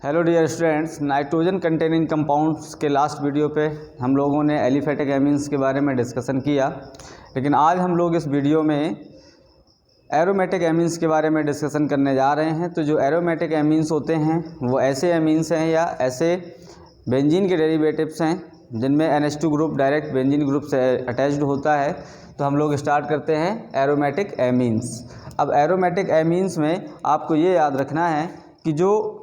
Hello dear students, nitrogen containing compounds के last video पे हम लोगों ने एलिफेटिक एमीन्स के बारे में डिस्कशन किया, लेकिन आज हम लोग इस वीडियो में एरोमेटिक एमीन्स के बारे में डिस्कशन करने जा रहे हैं। तो जो एरोमेटिक एमीन्स होते हैं वो ऐसे एमीन्स हैं या ऐसे बेंजीन के डेरिवेटिव्स हैं जिनमें NH2 group direct benzene group से अटैच्ड होता है। तो हम लोग स्टार्ट करते हैं एरोमेटिक एमीन्स। अब एरोमेटिक एमीन्स में आपको ये याद रखना है कि जो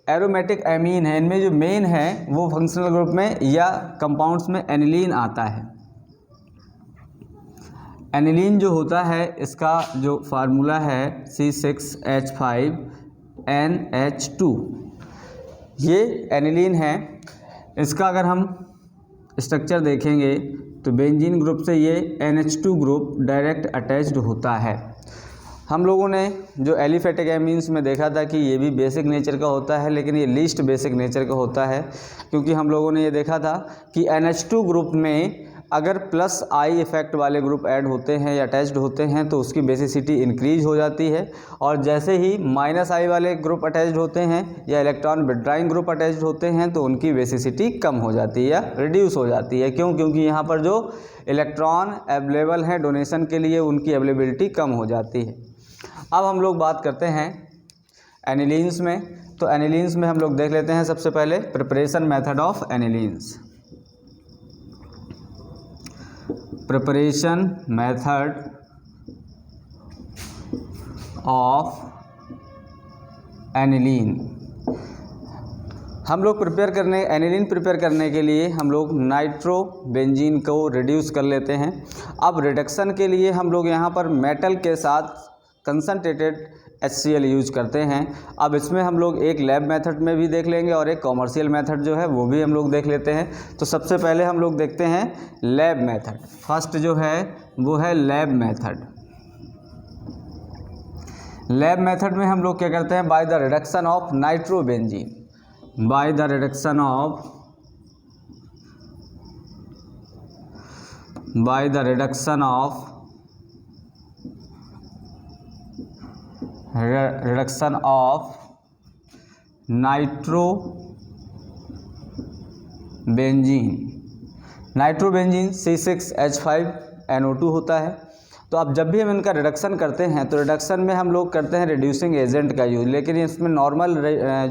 एरोमेटिक एमीन है इनमें जो मेन है वो फंक्शनल ग्रुप में या कंपाउंड्स में एनिलीन आता है। एनिलीन जो होता है इसका जो फार्मूला है C6H5NH2, ये एनिलीन है। इसका अगर हम स्ट्रक्चर देखेंगे तो बेंजीन ग्रुप से ये NH2 ग्रुप डायरेक्ट अटैच्ड होता है। हम लोगों ने जो एलिफेटिक एमीन्स में देखा था कि ये भी बेसिक नेचर का होता है, लेकिन ये लीस्ट बेसिक नेचर का होता है, क्योंकि हम लोगों ने ये देखा था कि NH2 ग्रुप में अगर प्लस आई इफेक्ट वाले ग्रुप ऐड होते हैं या अटैच्ड होते हैं तो उसकी बेसिसिटी इंक्रीज हो जाती है, और जैसे ही माइनस आई वाले ग्रुप अटैच्ड होते हैं या इलेक्ट्रॉन विड्राइंग ग्रुप अटैच्ड होते हैं तो उनकी बेसिसिटी कम हो जाती है या रिड्यूस हो जाती है। क्यों? क्योंकि यहाँ पर जो इलेक्ट्रॉन अवेलेबल हैं डोनेशन के लिए उनकी अवेलेबिलिटी कम हो जाती है। अब हम लोग बात करते हैं एनिलीन्स में। तो एनिलीन्स में हम लोग देख लेते हैं सबसे पहले preparation method of anilines. Preparation method of aniline. हम लोग एनिलीन प्रिपेयर करने के लिए हम लोग नाइट्रो बेंजीन को रिड्यूस कर लेते हैं। अब रिडक्शन के लिए हम लोग यहाँ पर मेटल के साथ कंसनट्रेटेड HCl यूज करते हैं। अब इसमें हम लोग एक लैब मेथड में भी देख लेंगे और एक कॉमर्शियल मेथड जो है वो भी हम लोग देख लेते हैं। तो सबसे पहले हम लोग देखते हैं लैब मेथड। फर्स्ट जो है वो है लैब मेथड। लैब मेथड में हम लोग क्या करते हैं, by the reduction of nitrobenzene, by the reduction of nitrobenzene C6H5NO2 होता है। तो अब जब भी हम इनका रिडक्शन करते हैं तो रिडक्शन में हम लोग करते हैं रिड्यूसिंग एजेंट का यूज़, लेकिन इसमें नॉर्मल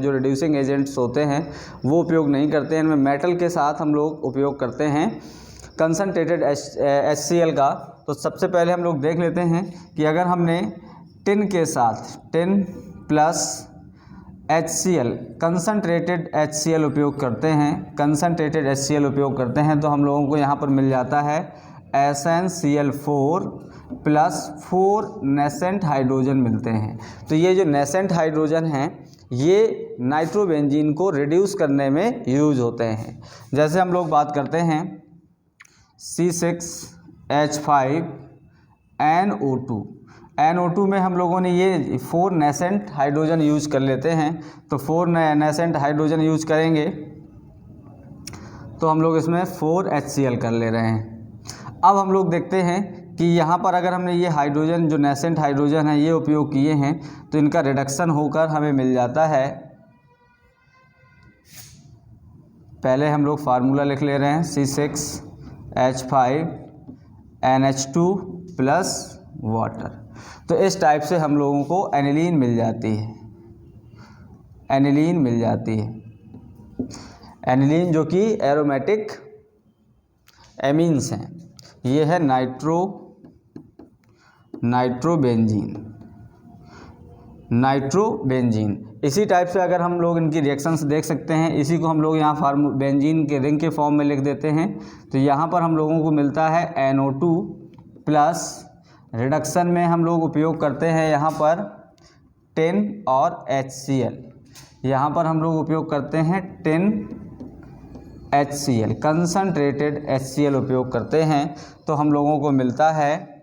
जो रिड्यूसिंग एजेंट्स होते हैं वो उपयोग नहीं करते हैं। इनमें मेटल के साथ हम लोग उपयोग करते हैं कंसनट्रेटेड HCl का। तो सबसे पहले हम लोग देख लेते हैं कि अगर हमने टिन के साथ tin plus HCl concentrated HCl उपयोग करते हैं, कंसनट्रेटेड HCl उपयोग करते हैं तो हम लोगों को यहाँ पर मिल जाता है SnCl4 प्लस 4 नेसेंट हाइड्रोजन मिलते हैं। तो ये जो नेसेंट हाइड्रोजन हैं ये नाइट्रोबेंजीन को रिड्यूस करने में यूज होते हैं। जैसे हम लोग बात करते हैं C6H5NO2 में हम लोगों ने ये 4 नेसेंट हाइड्रोजन यूज कर लेते हैं। तो 4 नेसेंट हाइड्रोजन यूज करेंगे तो हम लोग इसमें 4 HCl कर ले रहे हैं। अब हम लोग देखते हैं कि यहाँ पर अगर हमने ये हाइड्रोजन जो नेसेंट हाइड्रोजन है ये उपयोग किए हैं तो इनका रिडक्शन होकर हमें मिल जाता है, पहले हम लोग फार्मूला लिख ले रहे हैं C6H5NH2 प्लस वाटर। तो इस टाइप से हम लोगों को एनिलीन मिल जाती है, एनिलीन मिल जाती है। एनिलीन जो कि एरोमेटिक एमीन्स हैं। ये है नाइट्रोबेंजीन। इसी टाइप से अगर हम लोग इनकी रिएक्शंस देख सकते हैं, इसी को हम लोग यहाँ बेंजीन के रिंग के फॉर्म में लिख देते हैं। तो यहाँ पर हम लोगों को मिलता है NO2 प्लस रिडक्शन में हम लोग उपयोग करते हैं यहाँ पर टिन और HCl। यहाँ पर हम लोग उपयोग करते हैं टिन HCl, कंसनट्रेटेड HCl उपयोग करते हैं। तो हम लोगों को मिलता है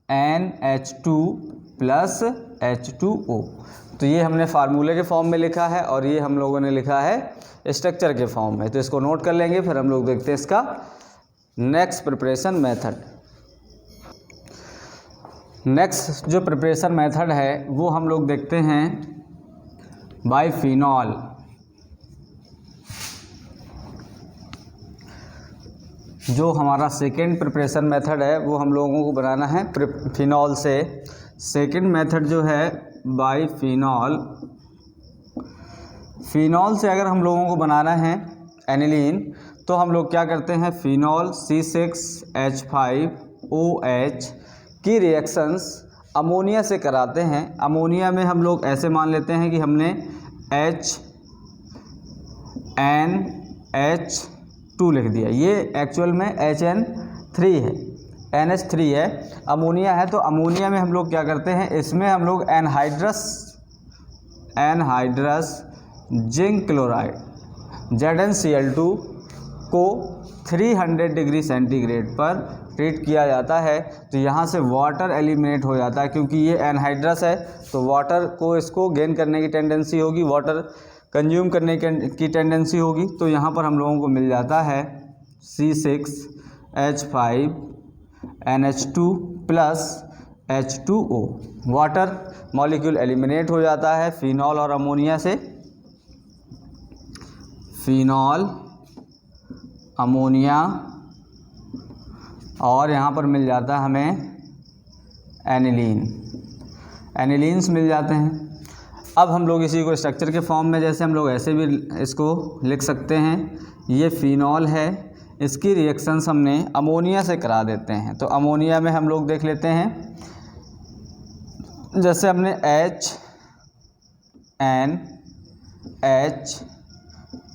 NH2 प्लस H2O। तो ये हमने फार्मूले के फॉर्म में लिखा है और ये हम लोगों ने लिखा है स्ट्रक्चर के फॉर्म में। तो इसको नोट कर लेंगे, फिर हम लोग देखते हैं इसका नेक्स्ट प्रिपरेशन मेथड। नेक्स्ट जो प्रिपरेशन मेथड है वो हम लोग देखते हैं बाइफिनॉल। जो हमारा सेकेंड प्रिपरेशन मेथड है वो हम लोगों को बनाना है फिनॉल से। सेकेंड मेथड जो है बाइफिनॉल। फिनॉल से अगर हम लोगों को बनाना है एनिलीन तो हम लोग क्या करते हैं, फिनॉल C6H5OH की रिएक्शंस अमोनिया से कराते हैं। अमोनिया में हम लोग ऐसे मान लेते हैं कि हमने HNH2 लिख दिया, ये एक्चुअल में HN3 है, NH3 है, अमोनिया है। तो अमोनिया में हम लोग क्या करते हैं, इसमें हम लोग एनहाइड्रस जिंक क्लोराइड ZnCl2 को 300 डिग्री सेंटीग्रेड पर ट्रीट किया जाता है। तो यहाँ से वाटर एलिमिनेट हो जाता है, क्योंकि ये एनहाइड्रस है तो वाटर को इसको गेन करने की टेंडेंसी होगी, वाटर कंज्यूम करने की टेंडेंसी होगी। तो यहाँ पर हम लोगों को मिल जाता है C6H5NH2 plus H2O। Water molecule eliminate हो जाता है फिनॉल और अमोनिया से। फिनॉल, अमोनिया और यहाँ पर मिल जाता है हमें एनिलीन्स मिल जाते हैं। अब हम लोग इसी को स्ट्रक्चर के फॉर्म में, जैसे हम लोग ऐसे भी इसको लिख सकते हैं, ये फिनॉल है, इसकी रिएक्शंस हमने अमोनिया से करा देते हैं। तो अमोनिया में हम लोग देख लेते हैं, जैसे हमने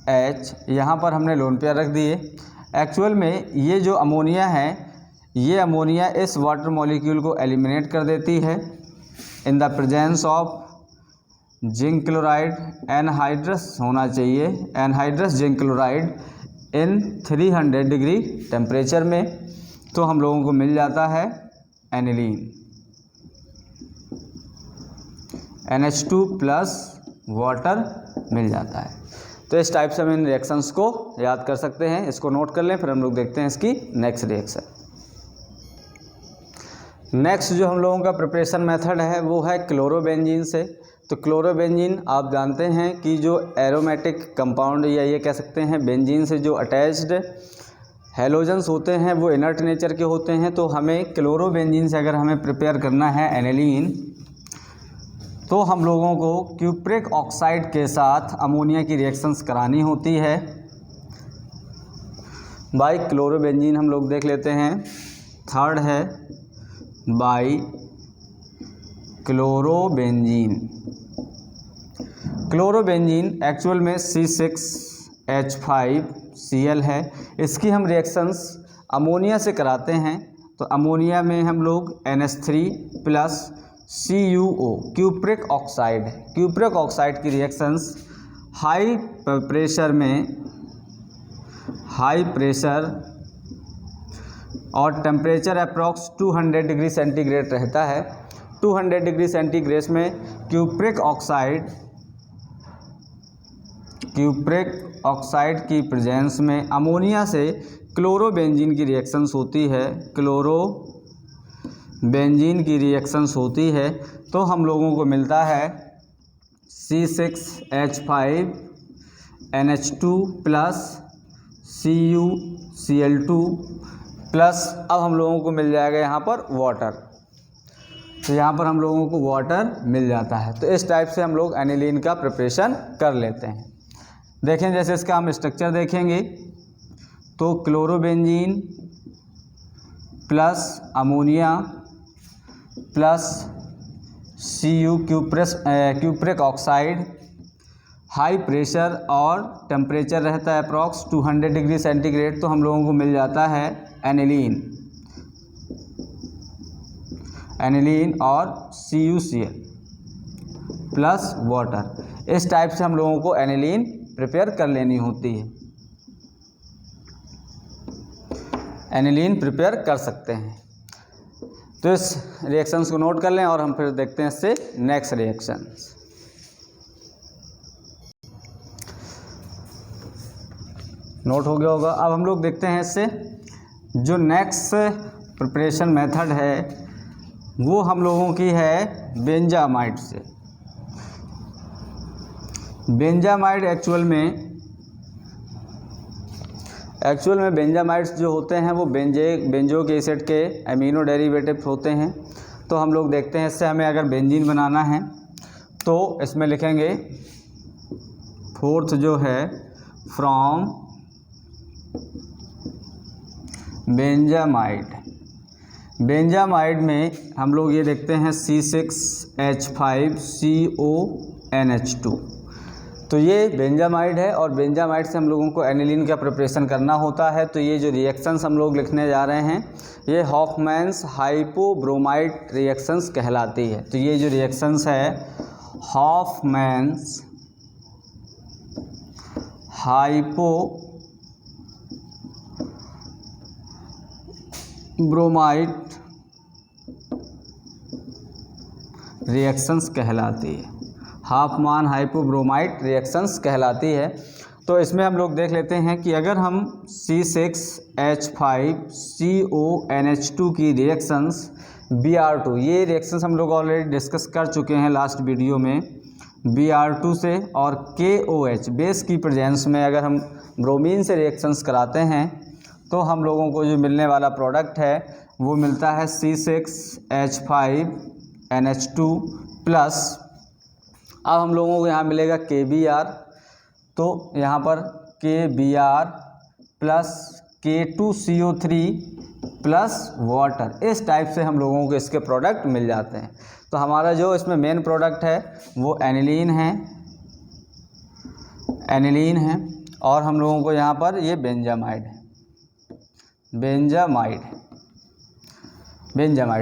HNH यहाँ पर हमने लोन पेयर रख दिए। एक्चुअल में ये जो अमोनिया है, ये अमोनिया इस वाटर मॉलिक्यूल को एलिमिनेट कर देती है in the presence of zinc chloride. Anhydrous होना चाहिए, anhydrous zinc chloride in 300 degree temperature में। तो हम लोगों को मिल जाता है एनिलीन, NH2 प्लस वाटर मिल जाता है। तो इस टाइप से हम इन रिएक्शंस को याद कर सकते हैं, इसको नोट कर लें। फिर हम लोग देखते हैं इसकी नेक्स्ट रिएक्शन। नेक्स्ट जो हम लोगों का प्रिपरेशन मेथड है वो है क्लोरोबेंजीन से। तो क्लोरोबेंजीन आप जानते हैं कि जो एरोमेटिक कंपाउंड या ये कह सकते हैं बेंजीन से जो अटैच्ड हेलोजन्स होते हैं वो इनर्ट नेचर के होते हैं। तो हमें क्लोरोबेंजीन से अगर हमें प्रिपेयर करना है एनिलीन, तो हम लोगों को क्यूप्रिक ऑक्साइड के साथ अमोनिया की रिएक्शंस करानी होती है। बाई क्लोरोबेंजीन हम लोग देख लेते हैं। थर्ड है बाई क्लोरोबेंजीन। क्लोरोबेंजीन एक्चुअल में C6H5Cl है, इसकी हम रिएक्शंस अमोनिया से कराते हैं। तो अमोनिया में हम लोग NH3 plus CuO cupric oxide है। क्यूप्रिक ऑक्साइड की रिएक्शंस हाई प्रेशर और टेम्परेचर अप्रॉक्स 200 डिग्री सेंटीग्रेड रहता है। 200 डिग्री सेंटीग्रेड में क्यूप्रिक ऑक्साइड की प्रेजेंस में अमोनिया से क्लोरोबेंजीन की रिएक्शंस होती है। क्लोरोबेंजीन की रिएक्शंस होती है तो हम लोगों को मिलता है C6H5NH2 प्लस CuCl2 प्लस अब हम लोगों को मिल जाएगा यहाँ पर वाटर। तो यहाँ पर हम लोगों को वाटर मिल जाता है। तो इस टाइप से हम लोग एनिलीन का प्रिपरेशन कर लेते हैं। देखें, जैसे इसका हम स्ट्रक्चर देखेंगे तो chlorobenzene plus ammonia plus Cu cupric oxide, high pressure और टेम्परेचर रहता है अप्रॉक्स 200 डिग्री सेंटीग्रेड। तो हम लोगों को मिल जाता है एनिलीन और CuCl प्लस वाटर। इस टाइप से हम लोगों को एनिलीन प्रिपेयर कर लेनी होती है, एनिलीन प्रिपेयर कर सकते हैं। तो इस रिएक्शंस को नोट कर लें और हम फिर देखते हैं इससे नेक्स्ट रिएक्शंस। नोट हो गया होगा। अब हम लोग देखते हैं इससे जो नेक्स्ट प्रिपरेशन मेथड है वो हम लोगों की है बेंजामाइड से। बेंजामाइड एक्चुअल में बेंजामाइड्स जो होते हैं वो बेंजोइक एसिड के अमीनो डेरिवेटिव होते हैं। तो हम लोग देखते हैं इससे हमें अगर बेंजीन बनाना है तो इसमें लिखेंगे फोर्थ जो है फ्रॉम बेंजामाइड। बेंजामाइड में हम लोग ये देखते हैं C6H5CONH2। तो ये बेंजामाइड है और बेंजामाइड से हम लोगों को एनिलीन का प्रिपरेशन करना होता है। तो ये जो रिएक्शंस हम लोग लिखने जा रहे हैं ये हॉफमैन्स हाइपोब्रोमाइड रिएक्शंस कहलाती है। तो ये जो रिएक्शंस है हॉफमैन्स हाइपोब्रोमाइड रिएक्शंस कहलाती है, हॉफमैन हाइपोब्रोमाइड रिएक्शंस कहलाती है। तो इसमें हम लोग देख लेते हैं कि अगर हम C6H5CONH2 की रिएक्शंस Br2, ये रिएक्शंस हम लोग ऑलरेडी डिस्कस कर चुके हैं लास्ट वीडियो में, Br2 से और KOH बेस की प्रेजेंस में अगर हम ब्रोमीन से रिएक्शंस कराते हैं तो हम लोगों को जो मिलने वाला प्रोडक्ट है वो मिलता है C6H5NH2 प्लस, अब हम लोगों को यहाँ मिलेगा KBr, तो यहाँ पर KBr plus K2CO3 plus water, इस टाइप से हम लोगों को इसके प्रोडक्ट मिल जाते हैं। तो हमारा जो इसमें मेन प्रोडक्ट है वो एनिलीन है और हम लोगों को यहाँ पर ये बेंजामाइड।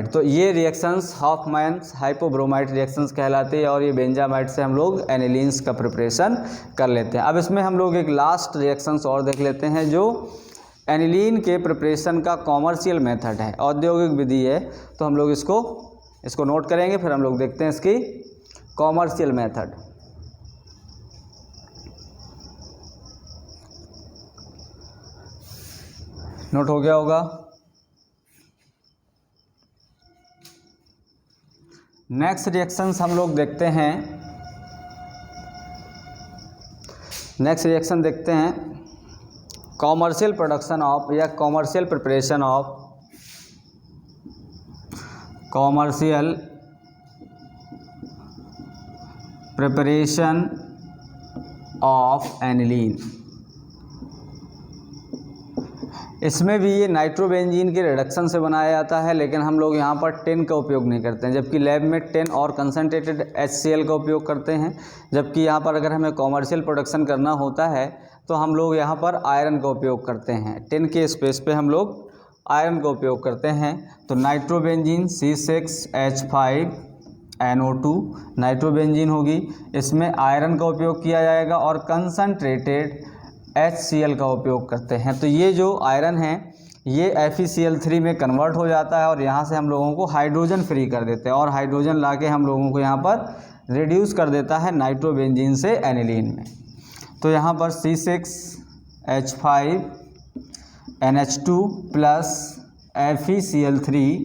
तो ये रिएक्शंस हॉफमैन्स हाइपोब्रोमाइड रिएक्शंस कहलाती है और ये बेंजामाइड से हम लोग एनिलीन्स का प्रिपरेशन कर लेते हैं। अब इसमें हम लोग एक लास्ट रिएक्शंस और देख लेते हैं जो एनिलीन के प्रिपरेशन का कॉमर्शियल मेथड है, औद्योगिक विधि है। तो हम लोग इसको नोट करेंगे, फिर हम लोग देखते हैं इसकी कॉमर्शियल मेथड। नोट हो गया होगा। नेक्स्ट रिएक्शंस हम लोग देखते हैं, नेक्स्ट रिएक्शन देखते हैं कॉमर्शियल प्रोडक्शन ऑफ या कॉमर्शियल प्रिपरेशन ऑफ एनिलीन। इसमें भी ये नाइट्रोबेंजीन के रिडक्शन से बनाया जाता है, लेकिन हम लोग यहाँ पर टिन का उपयोग नहीं करते हैं, जबकि लैब में टिन और कंसनट्रेटेड HCl का उपयोग करते हैं। जबकि यहाँ पर अगर हमें कॉमर्शियल प्रोडक्शन करना होता है तो हम लोग यहाँ पर आयरन का उपयोग करते हैं, टिन के स्पेस पे हम लोग आयरन का उपयोग करते हैं। तो नाइट्रोबेंजीन C6H5NO2 नाइट्रोबेंजीन होगी, इसमें आयरन का उपयोग किया जाएगा और कंसनट्रेटेड HCl का उपयोग करते हैं। तो ये जो आयरन है ये FeCl3 में कन्वर्ट हो जाता है और यहाँ से हम लोगों को हाइड्रोजन फ्री कर देते हैं और हाइड्रोजन लाके हम लोगों को यहाँ पर रिड्यूस कर देता है नाइट्रोबेंजीन से एनिलीन में। तो यहाँ पर C6H5NH2 plus FeCl3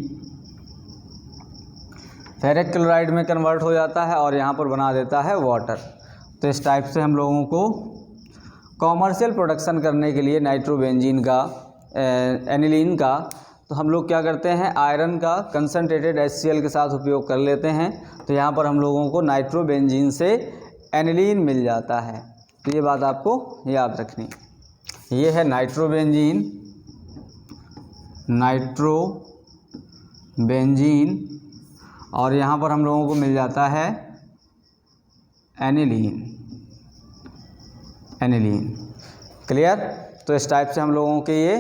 ferric chloride में कन्वर्ट हो जाता है और यहाँ पर बना देता है वाटर। तो इस टाइप से हम लोगों को कॉमर्शियल प्रोडक्शन करने के लिए नाइट्रोबेंजीन का एनिलीन का, तो हम लोग क्या करते हैं आयरन का कंसनट्रेटेड HCl के साथ उपयोग कर लेते हैं। तो यहाँ पर हम लोगों को नाइट्रोबेंजीन से एनिलीन मिल जाता है। तो ये बात आपको याद रखनी। ये है नाइट्रोबेंजीन और यहाँ पर हम लोगों को मिल जाता है एनिलीन। क्लियर। तो इस टाइप से हम लोगों के ये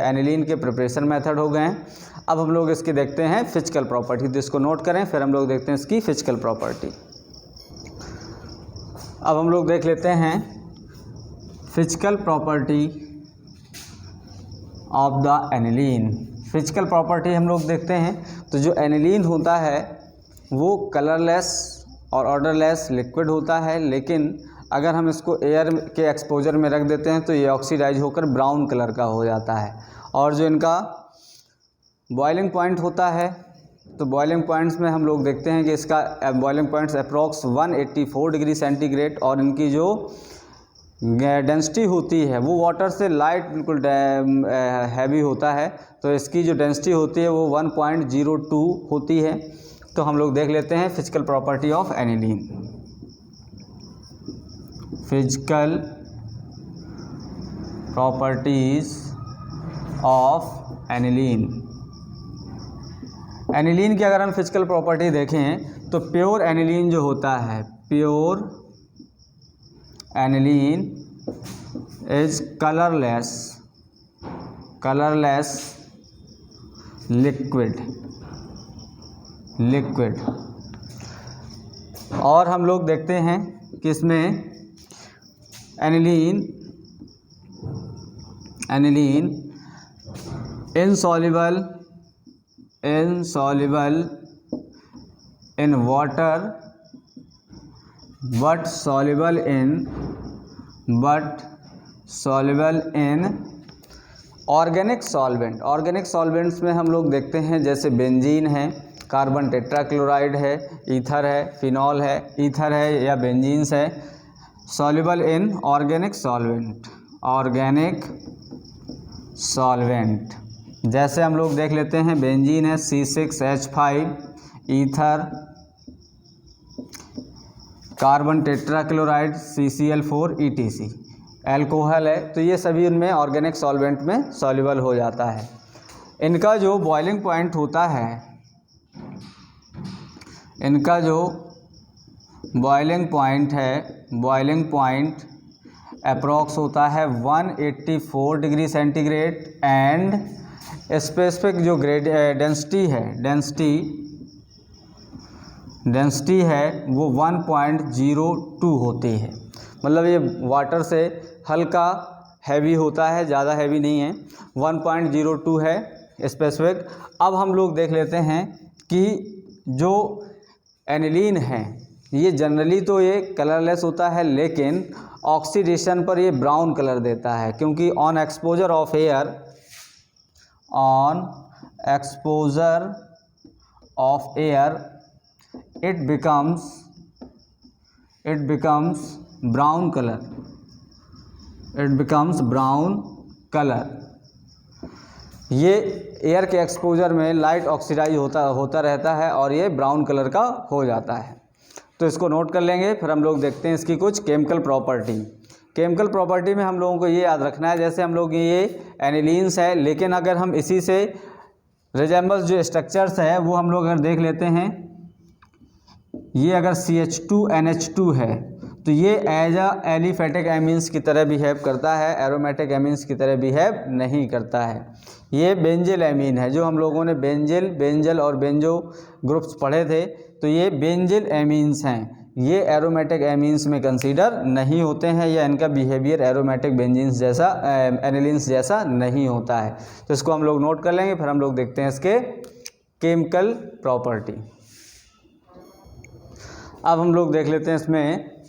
एनिलीन के प्रिपरेशन मेथड हो गए हैं। अब हम लोग इसकी देखते हैं फिजिकल प्रॉपर्टी, तो इसको नोट करें, फिर हम लोग देखते हैं इसकी फिजिकल प्रॉपर्टी। अब हम लोग देख लेते हैं physical property of the aniline. Physical property हम लोग देखते हैं तो जो एनिलीन होता है वो कलरलेस और ऑर्डरलेस लिक्विड होता है, लेकिन अगर हम इसको एयर के एक्सपोजर में रख देते हैं तो ये ऑक्सीडाइज होकर ब्राउन कलर का हो जाता है। और जो इनका बॉइलिंग पॉइंट होता है तो बॉइलिंग पॉइंट्स में हम लोग देखते हैं कि इसका boiling points approx 184 degree centigrade, और इनकी जो डेंसिटी होती है वो वाटर से लाइट बिल्कुल हैवी होता है, तो इसकी जो डेंसिटी होती है वो 1.02 होती है। तो हम लोग देख लेते हैं physical property of aniline. Physical properties of aniline. Aniline की अगर हम फिजिकल प्रॉपर्टी देखें तो प्योर एनिलीन जो होता है, pure aniline is colourless liquid. और हम लोग देखते हैं कि इसमें aniline insoluble in water but soluble in organic solvent. Organic solvents में हम लोग देखते हैं जैसे बेंजीन है, कार्बन टेट्राक्लोराइड है, ईथर है, फिनॉल है, ईथर है या बेंजीन्स है। सॉल्युबल इन ऑर्गेनिक सॉल्वेंट जैसे हम लोग देख लेते हैं बेंजीन है C6H5, ether carbon tetrachloride CCl4 ETC, alcohol है, तो ये सभी उनमें ऑर्गेनिक सॉल्वेंट में सॉल्युबल हो जाता है। इनका जो बॉइलिंग पॉइंट होता है, इनका जो बॉइलिंग पॉइंट अप्रॉक्स होता है 184 डिग्री सेंटीग्रेड, एंड स्पेसिफिक जो डेंसिटी है वो 1.02 होती है। मतलब ये वाटर से हल्का हैवी होता है, ज़्यादा हैवी नहीं है, 1.02 है स्पेसिफिक। अब हम लोग देख लेते हैं कि जो एनिलीन है ये जनरली तो ये कलरलेस होता है, लेकिन ऑक्सीडेशन पर ये ब्राउन कलर देता है, क्योंकि on exposure of air it becomes brown color। ये एयर के एक्सपोजर में लाइट ऑक्सीडाइज होता रहता है और ये ब्राउन कलर का हो जाता है। तो इसको नोट कर लेंगे। फिर हम लोग देखते हैं इसकी कुछ केमिकल प्रॉपर्टी में हम लोगों को ये याद रखना है, जैसे हम लोग ये एनिलीन्स है, लेकिन अगर हम इसी से रिजेंबल्स जो स्ट्रक्चर्स है वो हम लोग अगर देख लेते हैं, ये अगर CH2NH2 है तो ये एज एलिफेटिक एमीन्स की तरह बिहेव करता है, एरोमेटिक एमीन्स की तरह बिहेव नहीं करता है। ये बेंजिल एमीन है, जो हम लोगों ने बेंजल और बेंजो ग्रुप्स पढ़े थे, तो ये बेंजिल एमीन्स हैं। ये एरोमेटिक एमीन्स में कंसीडर नहीं होते हैं, या इनका बिहेवियर एरोमेटिक बेंजीन्स जैसा एनिलीन्स जैसा नहीं होता है। तो इसको हम लोग नोट कर लेंगे। फिर हम लोग देखते हैं इसके केमिकल प्रॉपर्टी। अब हम लोग देख लेते हैं इसमें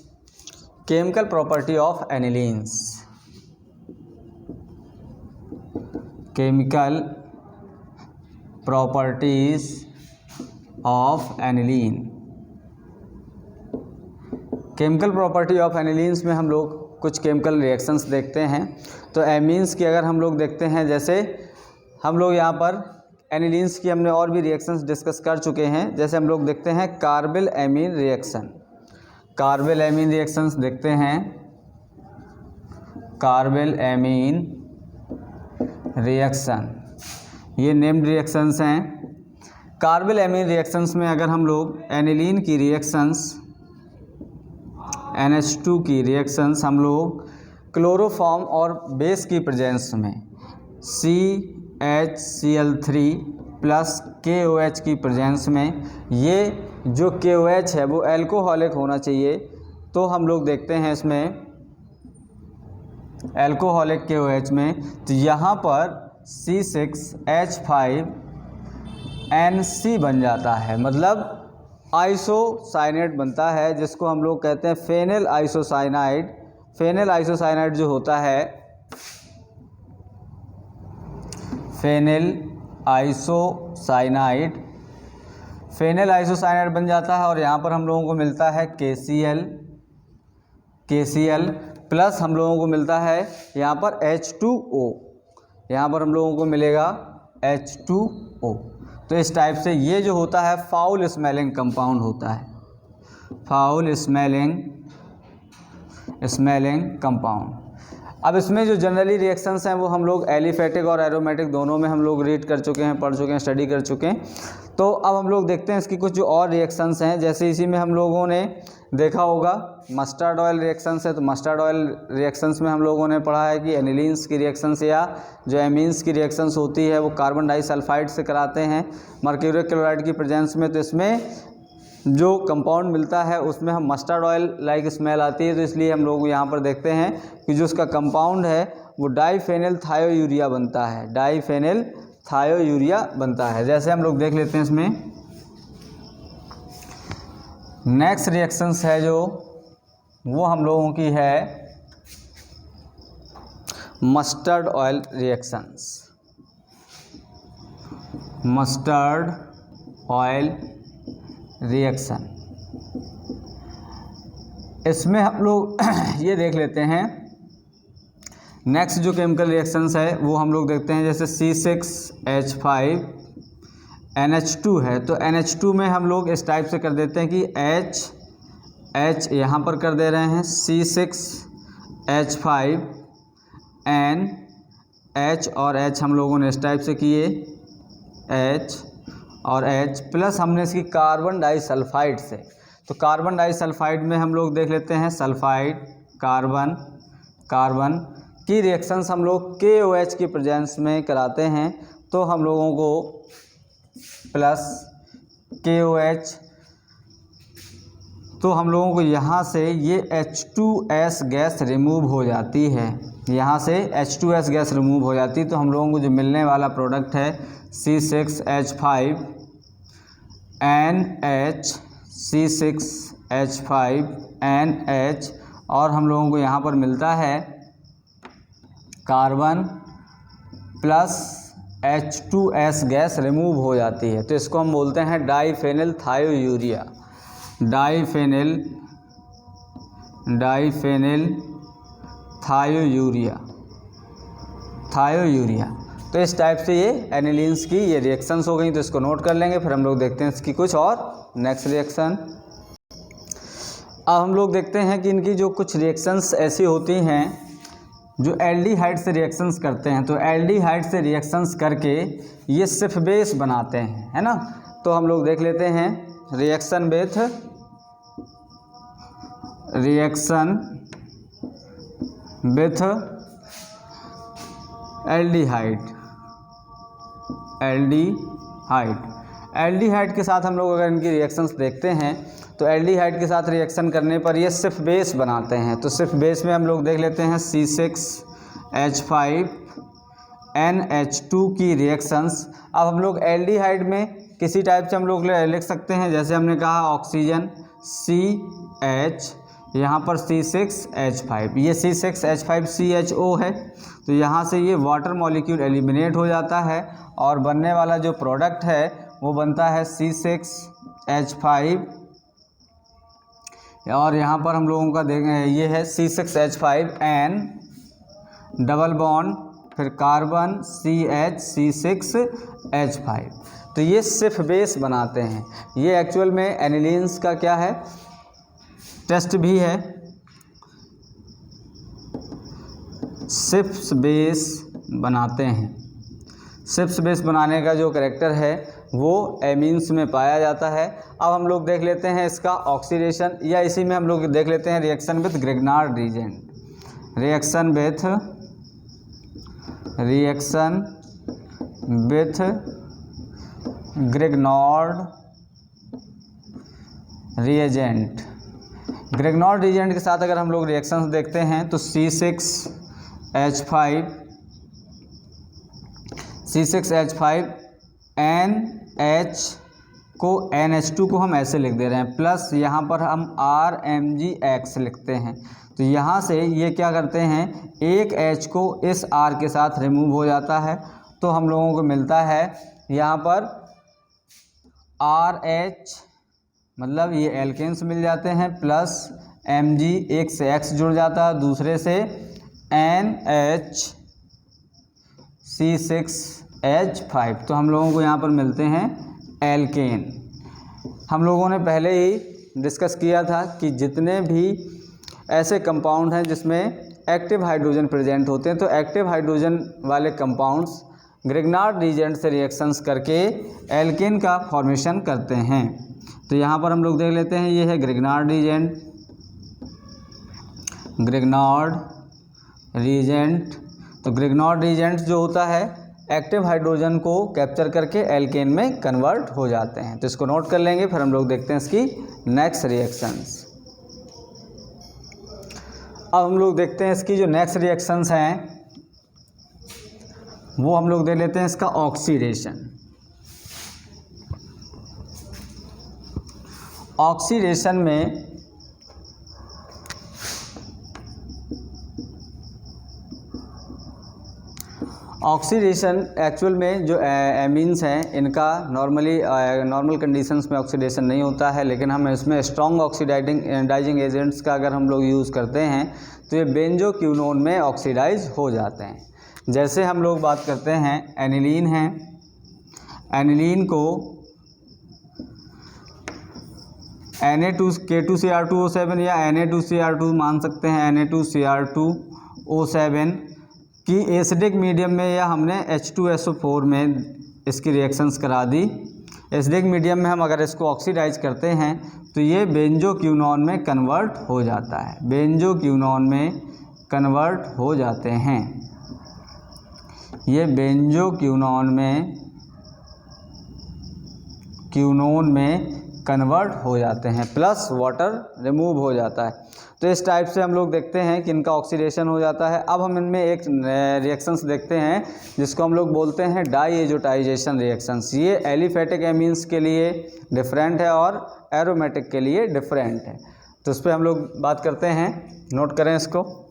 chemical property of anilines. Chemical properties of aniline. Chemical property of anilines में हम लोग कुछ केमिकल रिएक्शंस देखते हैं। तो एमीन्स की अगर हम लोग देखते हैं, जैसे हम लोग यहाँ पर एनिलीन्स की हमने और भी रिएक्शंस डिस्कस कर चुके हैं। जैसे हम लोग देखते हैं कार्बिल एमीन रिएक्शंस देखते हैं। कार्बिल एमीन रिएक्शन, ये नेम्ड रिएक्शंस हैं। कार्बिल एमीन रिएक्शंस में अगर हम लोग एनिलीन की रिएक्शंस, NH2 की रिएक्शंस हम लोग क्लोरोफॉर्म और बेस की प्रेजेंस में CHCl3 प्लस KOH की प्रेजेंस में, ये जो KOH है वो एल्कोहलिक होना चाहिए। तो हम लोग देखते हैं इसमें एल्कोहलिक KOH में, तो यहाँ पर C6H5NC बन जाता है, मतलब आइसोसाइनेट बनता है, जिसको हम लोग कहते हैं फेनिल आइसोसाइनाइड। फेनिल आइसोसाइनाइड जो होता है, फेनिल आइसोसाइनाइड फेनिल आइसोसाइनाइड बन जाता है और यहाँ पर हम लोगों को मिलता है KCl प्लस हम लोगों को मिलता है यहाँ पर H2O, यहाँ पर हम लोगों को मिलेगा H2O। तो इस टाइप से ये जो होता है फाउल स्मेलिंग कंपाउंड होता है, फाउल स्मेलिंग कंपाउंड। अब इसमें जो जनरली रिएक्शंस हैं वो हम लोग एलिफेटिक और एरोमेटिक दोनों में हम लोग रीड कर चुके हैं, पढ़ चुके हैं, स्टडी कर चुके हैं। तो अब हम लोग देखते हैं इसकी कुछ जो और रिएक्शंस हैं। जैसे इसी में हम लोगों ने देखा होगा मस्टर्ड ऑयल रिएक्शंस है, तो मस्टर्ड ऑयल रिएक्शंस में हम लोगों ने पढ़ा है कि एनिलीन्स की रिएक्शंस या जो एमीन्स की रिएक्शंस होती है वो कार्बन डाइसल्फाइड से कराते हैं मर्क्यूरिक क्लोराइड की प्रेजेंस में। तो इसमें जो कंपाउंड मिलता है उसमें हम मस्टर्ड ऑयल लाइक स्मेल आती है, तो इसलिए हम लोग यहाँ पर देखते हैं कि जो उसका कंपाउंड है वो डाईफेनिल थायोयूरिया बनता है, डाईफेनिल थायोयूरिया बनता है। जैसे हम लोग देख लेते हैं इसमें नेक्स्ट रिएक्शंस है जो वो हम लोगों की है mustard oil reactions, mustard oil reaction. इसमें हम लोग ये देख लेते हैं नेक्स्ट जो केमिकल रिएक्शंस है वो हम लोग देखते हैं। जैसे C6H5NH2 है, तो NH2 में हम लोग इस टाइप से कर देते हैं कि H यहाँ पर कर दे रहे हैं C6H5NH और H हम लोगों ने इस टाइप से किए H और H प्लस हमने इसकी कार्बन डाइसल्फाइड से, तो कार्बन डाइसल्फाइड में हम लोग देख लेते हैं सल्फाइड कार्बन की रिएक्शंस हम लोग KOH की प्रेजेंस में कराते हैं। तो हम लोगों को प्लस KOH, तो हम लोगों को यहाँ से ये H2S गैस रिमूव हो जाती है, यहाँ से H2S गैस रिमूव हो जाती है। तो हम लोगों को जो मिलने वाला प्रोडक्ट है C6H5NH और हम लोगों को यहाँ पर मिलता है carbon plus H2S gas remove हो जाती है। तो इसको हम बोलते हैं डाईफेनिल थायोयूरिया, डाईफेनिल थायोयूरिया। तो इस टाइप से ये एनिलीन्स की ये रिएक्शंस हो गई, तो इसको नोट कर लेंगे। फिर हम लोग देखते हैं इसकी कुछ और नेक्स्ट रिएक्शन। अब हम लोग देखते हैं कि इनकी जो कुछ रिएक्शंस ऐसी होती हैं जो एल्डिहाइड से रिएक्शंस करते हैं। तो एल्डिहाइड से रिएक्शंस करके ये सिर्फ बेस बनाते हैं, है ना। तो हम लोग देख लेते हैं रिएक्शन विथ एल्डिहाइड के साथ हम लोग अगर इनकी रिएक्शंस देखते हैं तो एल्डिहाइड के साथ रिएक्शन करने पर ये सिर्फ बेस बनाते हैं। तो सिर्फ बेस में हम लोग देख लेते हैं C6H5NH2 की रिएक्शंस। अब हम लोग एल्डिहाइड में किसी टाइप से हम लोग लिख सकते हैं, जैसे हमने कहा ऑक्सीजन CH, यहाँ पर C6H5, ये C6H5CHO है। तो यहाँ से ये वाटर मॉलिक्यूल एलिमिनेट हो जाता है और बनने वाला जो प्रोडक्ट है वो बनता है C6H5 और यहाँ पर हम लोगों का ये है C6H5N डबल बॉन्ड फिर कार्बन C6H5। तो ये सिर्फ बेस बनाते हैं। ये एक्चुअल में एनिलीन्स का क्या है, टेस्ट भी है। सिर्फ बेस बनाते हैं। सिर्फ बेस बनाने का जो करैक्टर है वो एमीन्स में पाया जाता है। अब हम लोग देख लेते हैं इसका ऑक्सीडेशन, या इसी में हम लोग देख लेते हैं reaction with Grignard reagent, reaction with Grignard reagent. Grignard reagent के साथ अगर हम लोग रिएक्शंस देखते हैं तो C6H5NH को NH2 को हम ऐसे लिख दे रहे हैं, प्लस यहाँ पर हम RMgX लिखते हैं। तो यहाँ से ये क्या करते हैं, एक H को इस R के साथ रिमूव हो जाता है। तो हम लोगों को मिलता है यहाँ पर RH मतलब ये एल्केन्स मिल जाते हैं, प्लस Mg, एक से X जुड़ जाता है, दूसरे से NHC6H5, तो हम लोगों को यहाँ पर मिलते हैं एल्केन। हम लोगों ने पहले ही डिस्कस किया था कि जितने भी ऐसे कंपाउंड हैं जिसमें एक्टिव हाइड्रोजन प्रेजेंट होते हैं, तो एक्टिव हाइड्रोजन वाले कंपाउंड्स ग्रिग्नार्ड रीजेंट से रिएक्शंस करके एल्केन का फॉर्मेशन करते हैं। तो यहाँ पर हम लोग देख लेते हैं, ये है ग्रिग्नार्ड रीजेंट, ग्रिग्नार्ड रीजेंट। तो ग्रिग्नार्ड रीजेंट जो होता है एक्टिव हाइड्रोजन को कैप्चर करके एल्केन में कन्वर्ट हो जाते हैं। तो इसको नोट कर लेंगे, फिर हम लोग देखते हैं इसकी नेक्स्ट रिएक्शंस। अब हम लोग देखते हैं इसकी जो नेक्स्ट रिएक्शंस हैं वो हम लोग देख लेते हैं इसका ऑक्सीडेशन। ऑक्सीडेशन में एक्चुअल में जो एमीन्स हैं इनका नॉर्मल कंडीशंस में ऑक्सीडेशन नहीं होता है, लेकिन हम इसमें स्ट्रॉन्ग ऑक्सीडाइजिंग एजेंट्स का अगर हम लोग यूज़ करते हैं तो ये बेंजोक्विनोन में ऑक्सीडाइज हो जाते हैं। जैसे हम लोग बात करते हैं एनिलीन है, एनिलीन को Na2K2Cr2O7 या Na2Cr2 मान सकते हैं, Na2Cr2O7 की एसिडिक मीडियम में, या हमने H2SO4 में इसकी रिएक्शंस करा दी। एसिडिक मीडियम में हम अगर इसको ऑक्सीडाइज करते हैं तो ये बेंजोक्विनोन में कन्वर्ट हो जाता है, बेंजोक्विनोन में कन्वर्ट हो जाते हैं। ये बेंजोक्विनोन में कन्वर्ट हो जाते हैं, प्लस वाटर रिमूव हो जाता है। तो इस टाइप से हम लोग देखते हैं कि इनका ऑक्सीडेशन हो जाता है। अब हम इनमें एक रिएक्शंस देखते हैं जिसको हम लोग बोलते हैं डाईएजोटाइजेशन रिएक्शंस। ये एलिफेटिक एमीन्स के लिए डिफरेंट है और एरोमेटिक के लिए डिफरेंट है। तो इस पर हम लोग बात करते हैं, नोट करें इसको।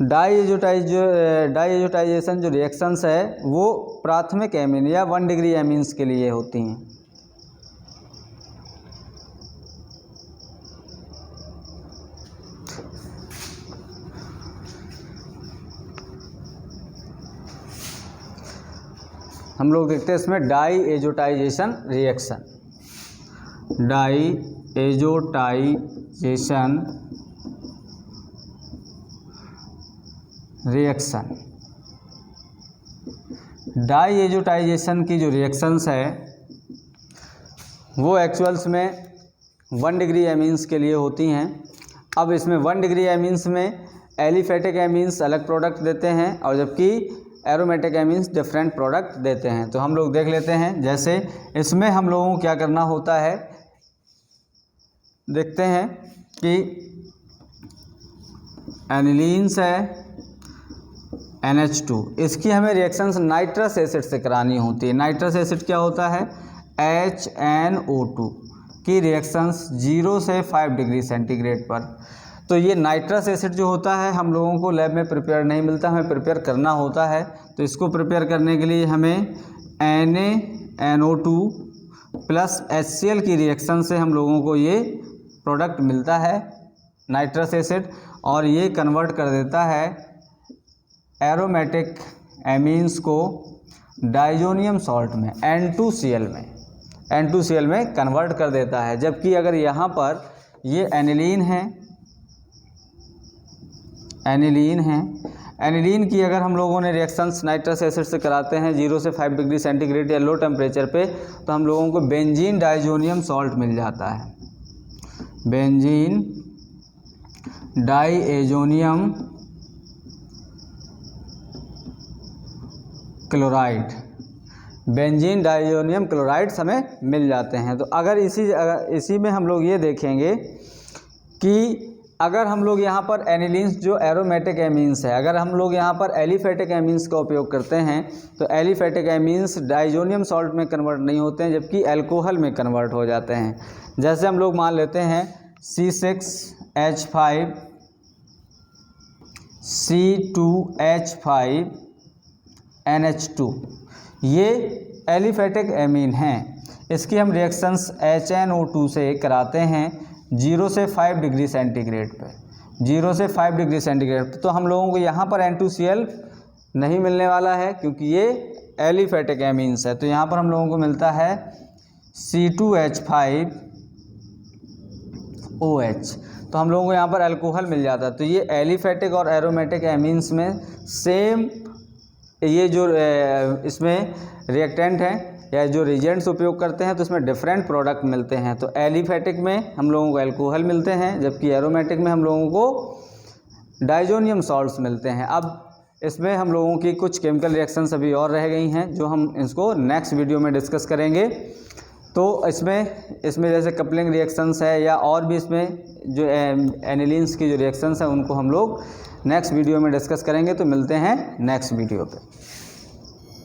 डाईएजोटाइजेशन जो रिएक्शंस है वो प्राथमिक एमीन या 1 डिग्री एमीन्स के लिए होती हैं। हम लोग देखते हैं इसमें डाईएजोटाइजेशन रिएक्शन, डाईएजोटाइजेशन रिएक्शन। डाईएजोटाइजेशन की जो रिएक्शंस है वो एक्चुअल्स में 1 डिग्री एमीन्स के लिए होती हैं। अब इसमें 1 डिग्री एमीन्स में एलिफेटिक एमीन्स अलग प्रोडक्ट देते हैं और जबकि एरोमेटिक एमीन्स डिफरेंट प्रोडक्ट देते हैं। तो हम लोग देख लेते हैं, जैसे इसमें हम लोगों को क्या करना होता है, देखते हैं कि एनिलीन्स है NH2, इसकी हमें रिएक्शंस नाइट्रस एसिड से करानी होती है। नाइट्रस एसिड क्या होता है, HNO2 की रिएक्शंस 0 से 5 डिग्री सेंटीग्रेड पर। तो ये नाइट्रस एसिड जो होता है हम लोगों को लैब में प्रिपेयर नहीं मिलता, हमें प्रिपेयर करना होता है। तो इसको प्रिपेयर करने के लिए हमें NaNO2 प्लस HCl की रिएक्शन से हम लोगों को ये प्रोडक्ट मिलता है नाइट्रस एसिड, और ये कन्वर्ट कर देता है एरोमेटिक एमीन्स को डाइजोनियम सॉल्ट में N2Cl में कन्वर्ट कर देता है। जबकि अगर यहाँ पर ये एनिलीन है, एनिलीन की अगर हम लोगों ने रिएक्शंस नाइट्रस एसिड से कराते हैं 0 से 5 डिग्री सेंटीग्रेड या लो टेम्परेचर पे, तो हम लोगों को बेंजीन डाइजोनियम सॉल्ट मिल जाता है, benzene diazonium chloride, benzene diazonium chlorides हमें मिल जाते हैं। तो अगर इसी में हम लोग ये देखेंगे कि अगर हम लोग यहाँ पर एनिलीन्स जो एरोमेटिक एमीन्स है, अगर हम लोग यहाँ पर एलिफेटिक एमीन्स का उपयोग करते हैं तो एलिफेटिक एमीन्स डाइजोनियम सॉल्ट में कन्वर्ट नहीं होते हैं, जबकि अल्कोहल में कन्वर्ट हो जाते हैं। जैसे हम लोग मान लेते हैं C6H5, C2H5 NH2, ये एलिफेटिक एमीन हैं। इसकी हम रिएक्शंस HNO2 से कराते हैं 0 से 5 डिग्री सेंटीग्रेड पे, 0 से 5 डिग्री सेंटीग्रेड। तो हम लोगों को यहाँ पर N2Cl नहीं मिलने वाला है क्योंकि ये एलिफेटिक एमीन्स है। तो यहाँ पर हम लोगों को मिलता है C2H5OH। तो हम लोगों को यहाँ पर अल्कोहल मिल जाता है। तो ये एलिफेटिक और एरोमेटिक एमीन्स में सेम ये जो इसमें रिएक्टेंट हैं या जो रिएजेंट्स उपयोग करते हैं तो इसमें डिफरेंट प्रोडक्ट मिलते हैं। तो एलिफेटिक में हम लोगों को अल्कोहल मिलते हैं, जबकि एरोमेटिक में हम लोगों को डाइजोनियम सॉल्ट्स मिलते हैं। अब इसमें हम लोगों की कुछ केमिकल रिएक्शंस अभी और रह गई हैं जो हम इसको नेक्स्ट वीडियो में डिस्कस करेंगे। तो इसमें जैसे कपलिंग रिएक्शंस है या और भी इसमें जो एनिलीन्स की जो रिएक्शंस हैं उनको हम लोग नेक्स्ट वीडियो में डिस्कस करेंगे। तो मिलते हैं नेक्स्ट वीडियो पे।